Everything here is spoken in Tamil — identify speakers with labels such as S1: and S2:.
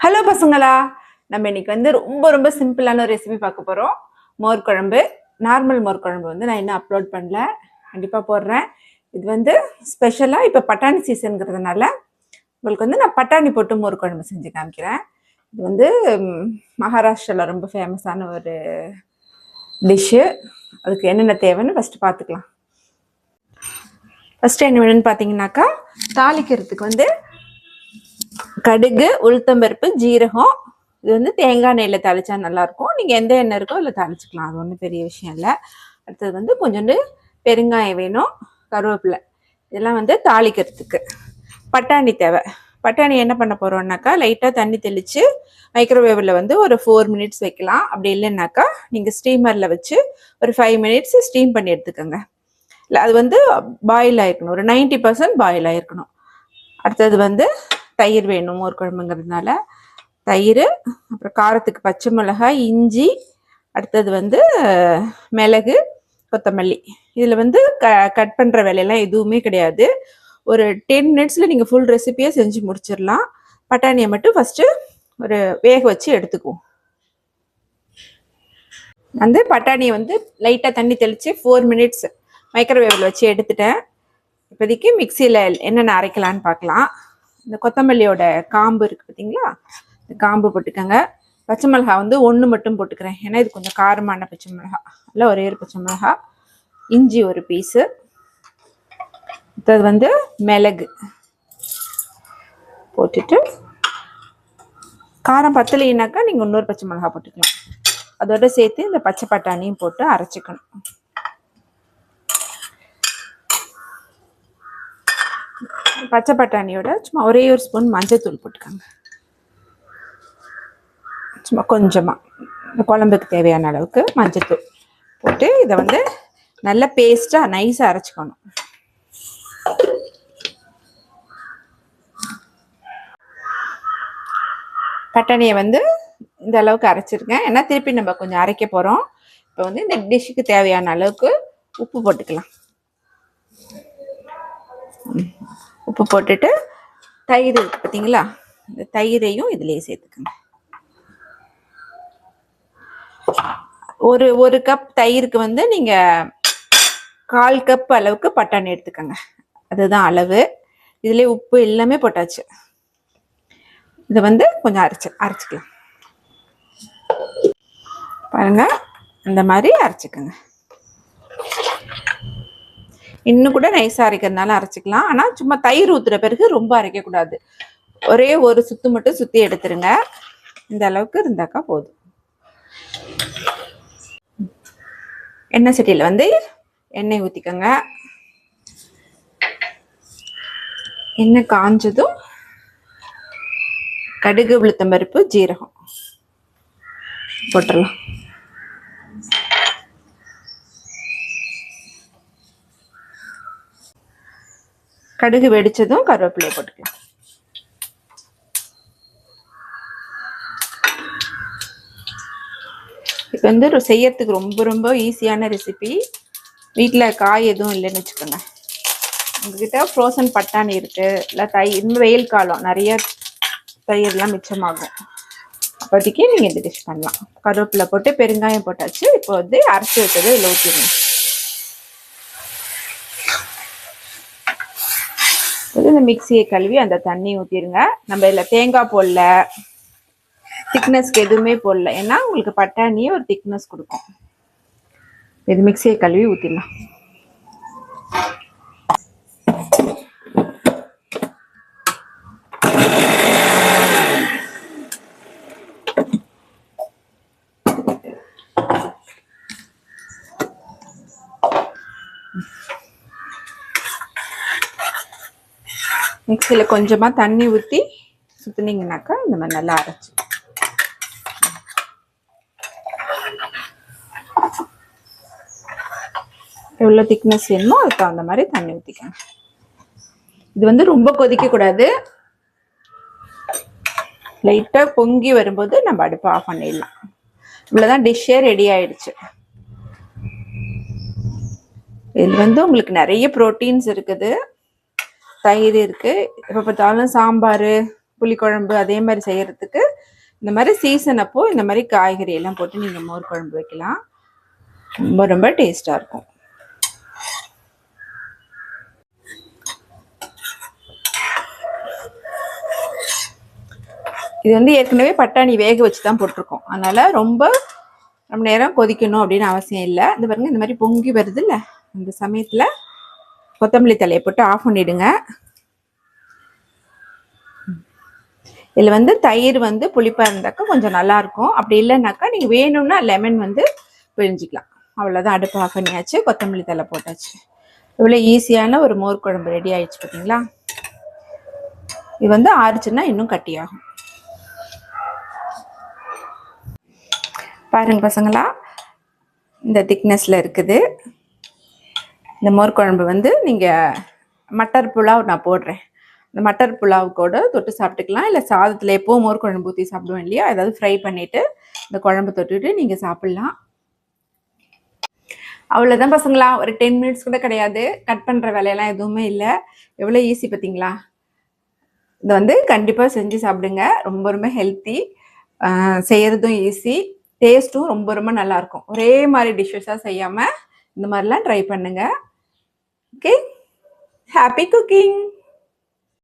S1: ஹலோ பசங்களா, நம்ம இன்னைக்கு வந்து ரொம்ப ரொம்ப சிம்பிளான ஒரு ரெசிபி பார்க்க போகிறோம். மோர் குழம்பு. நார்மல் மோர் குழம்பு வந்து நான் இன்னும் அப்லோட் பண்ணல, கண்டிப்பாக போடுறேன். இது வந்து ஸ்பெஷலாக இப்போ பட்டாணி சீசனுங்கிறதுனால உங்களுக்கு வந்து நான் பட்டாணி போட்டு மோர் குழம்பு செஞ்சு காமிக்கிறேன். இது வந்து மகாராஷ்டிராவில் ரொம்ப ஃபேமஸான ஒரு டிஷ்ஷு. அதுக்கு என்னென்ன தேவைன்னு ஃபஸ்ட்டு பார்த்துக்கலாம். ஃபஸ்ட்டு என்ன வேணும்னு பார்த்தீங்கன்னாக்கா, தாளிக்கிறதுக்கு வந்து கடுகு, உளுத்தம்பருப்பு, ஜீரகம். இது வந்து தேங்காய் எண்ணெயில் தாளிச்சா நல்லாயிருக்கும். நீங்கள் எந்த எண்ணெய் இருக்கோ அதில் தாளிச்சிக்கலாம், அது ஒன்றும் பெரிய விஷயம் இல்லை. அடுத்தது வந்து கொஞ்சோண்டு பெருங்காயம் வேணும், கருவேப்பிலை. இதெல்லாம் வந்து தாளிக்கிறதுக்கு. பட்டாணி தேவை. பட்டாணி என்ன பண்ண போகிறோம்னாக்கா, லைட்டாக தண்ணி தெளித்து மைக்ரோவேவில் வந்து ஒரு 4 மினிட்ஸ் வைக்கலாம். அப்படி இல்லைன்னாக்கா நீங்கள் ஸ்டீமரில் வச்சு ஒரு 5 மினிட்ஸ் ஸ்டீம் பண்ணி எடுத்துக்கோங்க. இல்லை, அது வந்து பாயில் ஆகிருக்கணும், ஒரு 90% பாயில் ஆகிருக்கணும். அடுத்தது வந்து தயிர் வேணும், மோர் குழம்புங்கிறதுனால தயிர். அப்புறம் காரத்துக்கு பச்சை மிளகாய், இஞ்சி. அடுத்தது வந்து மிளகு, கொத்தமல்லி. இதில் வந்து கட் பண்ணுற வேலையெல்லாம் எதுவுமே கிடையாது. ஒரு 10 மினிட்ஸில் நீங்கள் ஃபுல் ரெசிபியை செஞ்சு முடிச்சிடலாம். பட்டாணியை மட்டும் ஃபஸ்ட்டு ஒரு வேக வச்சு எடுத்துக்குவோம். வந்து பட்டாணியை வந்து லைட்டாக தண்ணி தெளித்து 4 மினிட்ஸ் மைக்ரோவேவில் வச்சு எடுத்துட்டேன். இப்போதைக்கு மிக்சியில் என்னென்ன அரைக்கலான்னு பார்க்கலாம். இந்த கொத்தமல்லியோட காம்பு இருக்குது பார்த்தீங்களா, இந்த காம்பு போட்டுக்கோங்க. பச்சை மிளகா வந்து 1 மட்டும் போட்டுக்கிறேன், ஏன்னா இது கொஞ்சம் காரமான பச்சை மிளகா. இல்லை, ஒரே ஒரு பச்சை மிளகா. இஞ்சி ஒரு பீஸு. அடுத்தது வந்து மிளகு போட்டுட்டு, காரம் பத்தலைனாக்கா நீங்கள் இன்னொரு பச்சை மிளகா போட்டுக்கலாம். அதோட சேர்த்து இந்த பச்சை பட்டாணியும் போட்டு அரைச்சிக்கணும். பச்சை பட்டாணியோட சும்மா ஒரே ஒரு ஸ்பூன் மஞ்சத்தூள் போட்டுக்கோங்க, சும்மா கொஞ்சமாக, இந்த குழம்புக்கு தேவையான அளவுக்கு மஞ்சத்தூள் போட்டு இதை வந்து நல்லா பேஸ்ட்டாக நைஸாக அரைச்சிக்கணும். பட்டாணியை வந்து இந்த அளவுக்கு அரைச்சிருக்கேன், ஏன்னா திருப்பி நம்ம கொஞ்சம் அரைக்க போகிறோம். இப்போ வந்து இந்த டிஷ்ஷுக்கு தேவையான அளவுக்கு உப்பு போட்டுக்கலாம். உப்பு போட்டுட்டு தயிர் இருக்கு பார்த்தீங்களா, இந்த தயிரையும் இதுலேயே சேர்த்துக்கோங்க. ஒரு கப் தயிருக்கு வந்து நீங்கள் 1/4 கப் அளவுக்கு பட்டாணி எடுத்துக்கோங்க, அதுதான் அளவு. இதுலேயே உப்பு எல்லாமே போட்டாச்சு. இதை வந்து கொஞ்சம் அரைச்சிக்கலாம். பாருங்க, இந்த மாதிரி அரைச்சிக்கோங்க. இன்னும் கூட நைஸாக அரைக்கிறதுனால அரைச்சிக்கலாம், ஆனால் சும்மா தயிர் ஊற்றுற பிறகு ரொம்ப அரைக்கக்கூடாது. ஒரே ஒரு சுத்து மட்டும் சுற்றி எடுத்துருங்க. இந்த அளவுக்கு இருந்தாக்கா போதும். எண்ணெய் சட்டியில் வந்து எண்ணெய் ஊற்றிக்கோங்க. எண்ணெய் காஞ்சதும் கடுகு, உளுத்தம்பருப்பு, ஜீரகம் போட்டுடலாம். கடுகு வெடிச்சதும் கருவேப்பிலையை போட்டுக்கலாம். இப்போ வந்து செய்யறதுக்கு ரொம்ப ரொம்ப ஈஸியான ரெசிபி. வீட்டில் காய் எதுவும் இல்லைன்னு வச்சுக்கோங்க, உங்ககிட்ட ஃப்ரோசன் பட்டாணி இருக்குது, இல்லை தயிர், இந்த வெயில் காலம் நிறைய தயிர்லாம் மிச்சமாகும். அப்போதைக்கு நீங்கள் இந்த டிஷ் பண்ணலாம். கருவேப்பிலை போட்டு பெருங்காயம் போட்டாச்சு. இப்போ வந்து அரைச்சி வச்சது இதில் ஊற்றிடணும். இந்த மிக்சியை கழுவி அந்த தண்ணி ஊற்றிடுங்க. நம்ம இதில் தேங்காய் போடல, திக்னஸ்க்கு எதுவுமே போடல, ஏன்னா உங்களுக்கு பட்டாணியே ஒரு திக்னஸ் கொடுக்கும். இது மிக்சியை கழுவி ஊற்றிடலாம். மிக்சியில் கொஞ்சமாக தண்ணி ஊற்றி சுற்றுனீங்கனாக்கா இந்த மாதிரி நல்லா அரைச்சி. எவ்வளோ திக்னஸ் வேணுமோ அதுக்கு தகுந்த மாதிரி தண்ணி ஊற்றிக்கங்க. இது வந்து ரொம்ப கொதிக்கக்கூடாது, லைட்டாக பொங்கி வரும்போது நம்ம அடுப்பை ஆஃப் பண்ணிடலாம். இவ்வளோதான், டிஷ்ஷே ரெடி ஆயிடுச்சு. இதில் வந்து உங்களுக்கு நிறைய ப்ரோட்டீன்ஸ் இருக்குது, தயிர் இருக்குது. எப்போ பார்த்தாலும் சாம்பார், புளிக்குழம்பு அதே மாதிரி செய்கிறதுக்கு இந்த மாதிரி சீசன் அப்போ இந்த மாதிரி காய்கறி எல்லாம் போட்டு நீங்கள் மோர் குழம்பு வைக்கலாம். ரொம்ப ரொம்ப டேஸ்ட்டாக இருக்கும். இது வந்து ஏற்கனவே பட்டாணி வேக வச்சு தான் போட்டிருக்கோம். அதனால் ரொம்ப நேரம் கொதிக்கணும் அப்படின்னு அவசியம் இல்லை. இந்த பாருங்க இந்த மாதிரி பொங்கி வருது இல்லை, இந்த சமயத்தில் கொத்தமல்லி தலையை போட்டு ஆஃப் பண்ணிவிடுங்க. இதில் வந்து தயிர் வந்து புளிப்பாக இருந்தாக்கா கொஞ்சம் நல்லாயிருக்கும். அப்படி இல்லைன்னாக்கா நீங்கள் வேணும்னா லெமன் வந்து பிழிஞ்சிக்கலாம். அவ்வளோதான், அடுப்பு ஆஃப் பண்ணியாச்சு, கொத்தமல்லி தலை போட்டாச்சு. இவ்வளோ ஈஸியான ஒரு மோர் குழம்பு ரெடி ஆயிடுச்சு பார்த்தீங்களா. இது வந்து ஆறுச்சுன்னா இன்னும் கட்டியாகும். பாருங்க பசங்களா, இந்த திக்னஸில் இருக்குது. இந்த மோர் குழம்பு வந்து நீங்கள் மட்டர் புலாவ் நான் போடுறேன், இந்த மட்டர் புலாவ் கூட தொட்டு சாப்பிட்டுக்கலாம். இல்லை சாதத்தில் எப்போவும் மோர் குழம்பு ஊற்றி சாப்பிடுவேன் இல்லையா, ஏதாவது ஃப்ரை பண்ணிவிட்டு இந்த குழம்பு தொட்டுட்டு நீங்கள் சாப்பிட்லாம். அவ்வளோதான் பசங்களா, ஒரு 10 மினிட்ஸ் கூட கிடையாது. கட் பண்ணுற வேலையெல்லாம் எதுவுமே இல்லை. எவ்வளோ ஈஸி பார்த்தீங்களா. இதை வந்து கண்டிப்பாக செஞ்சு சாப்பிடுங்க. ரொம்ப ரொம்ப ஹெல்த்தி, செய்கிறதும் ஈஸி, டேஸ்ட்டும் ரொம்ப ரொம்ப நல்லாயிருக்கும். ஒரே மாதிரி டிஷ்ஷஸாக செய்யாமல் இந்த மாதிரிலாம் ட்ரை பண்ணுங்கள். Okay, happy cooking.